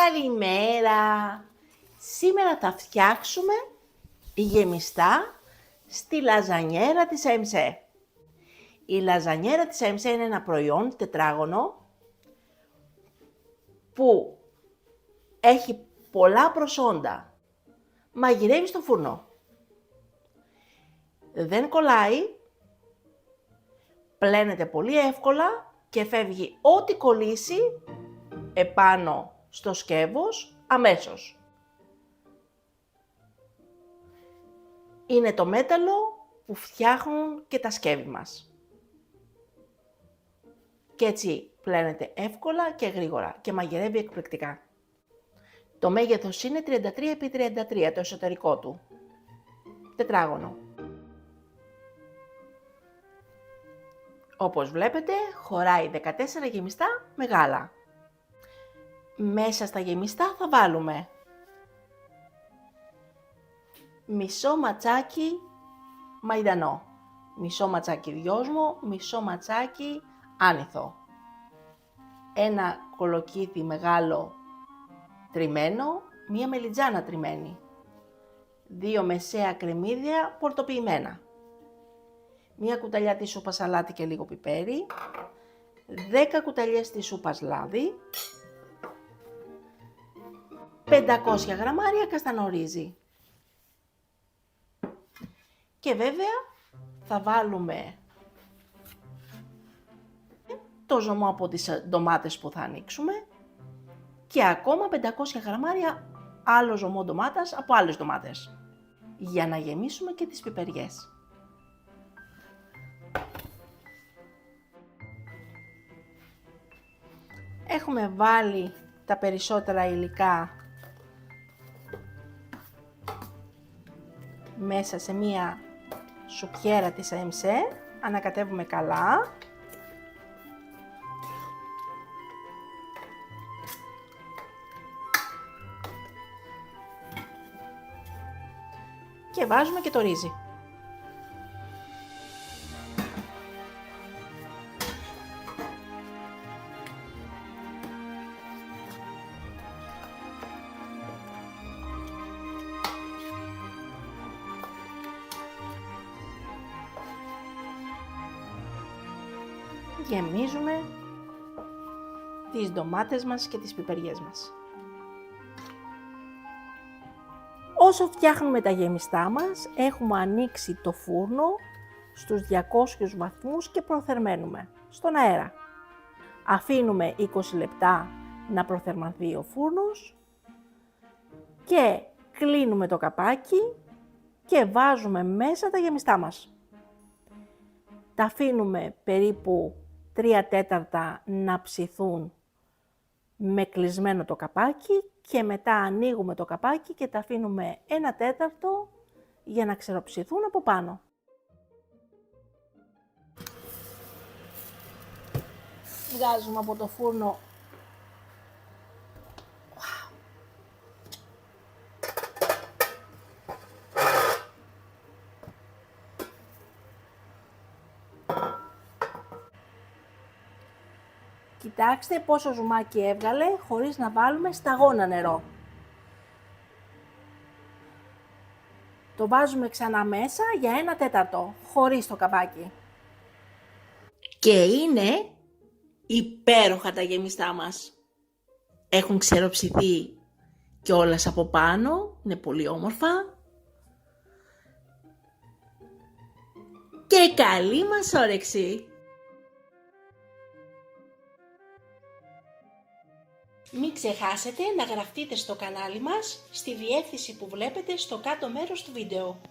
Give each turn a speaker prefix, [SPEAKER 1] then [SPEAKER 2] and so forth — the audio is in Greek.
[SPEAKER 1] Καλημέρα! Σήμερα θα φτιάξουμε γεμιστά στη λαζανιέρα της ΑΕΜΣΕ. Η λαζανιέρα της ΑΕΜΣΕ είναι ένα προϊόν τετράγωνο που έχει πολλά προσόντα. Μαγειρεύει στο φούρνο. Δεν κολλάει, πλένεται πολύ εύκολα και φεύγει ό,τι κολλήσει επάνω στο σκεύος αμέσως. Είναι το μέταλλο που φτιάχνουν και τα σκεύη μας. Και έτσι πλένεται εύκολα και γρήγορα και μαγειρεύει εκπληκτικά. Το μέγεθος είναι 33x33 το εσωτερικό του. Τετράγωνο. Όπως βλέπετε, χωράει 14 γεμιστά μεγάλα. Μέσα στα γεμιστά θα βάλουμε μισό ματσάκι μαϊντανό, μισό ματσάκι δυόσμο, μισό ματσάκι άνηθο, ένα κολοκύθι μεγάλο τριμμένο, μία μελιτζάνα τριμμένη, 2 μεσαία κρεμμύδια πορτοποιημένα, μία κουταλιά της σούπας αλάτι και λίγο πιπέρι, 10 κουταλιές της σούπας λάδι, 500 γραμμάρια καστανορίζι. Και βέβαια θα βάλουμε το ζωμό από τις ντομάτες που θα ανοίξουμε και ακόμα 500 γραμμάρια άλλο ζωμό ντομάτας από άλλες ντομάτες για να γεμίσουμε και τις πιπεριές. Έχουμε βάλει τα περισσότερα υλικά μέσα σε μία σουπιέρα της ΑΕΜΣΕ, ανακατεύουμε καλά. Και βάζουμε και το ρύζι. Γεμίζουμε τις ντομάτες μας και τις πιπεριές μας. Όσο φτιάχνουμε τα γεμιστά μας, έχουμε ανοίξει το φούρνο στους 200 βαθμούς και προθερμαίνουμε στον αέρα. Αφήνουμε 20 λεπτά να προθερμανθεί ο φούρνος και κλείνουμε το καπάκι και βάζουμε μέσα τα γεμιστά μας. Τα αφήνουμε περίπου 3/4 να ψηθούν με κλεισμένο το καπάκι και μετά ανοίγουμε το καπάκι και τα αφήνουμε 1/4 για να ξεροψηθούν από πάνω. Βγάζουμε από το φούρνο . Κοιτάξτε πόσο ζουμάκι έβγαλε χωρίς να βάλουμε σταγόνα νερό. Το βάζουμε ξανά μέσα για 1/4 χωρίς το καπάκι. Και είναι υπέροχα τα γεμιστά μας. Έχουν ξεροψηθεί κιόλας από πάνω, είναι πολύ όμορφα. Και καλή μας όρεξη! Μην ξεχάσετε να γραφτείτε στο κανάλι μας στη διεύθυνση που βλέπετε στο κάτω μέρος του βίντεο.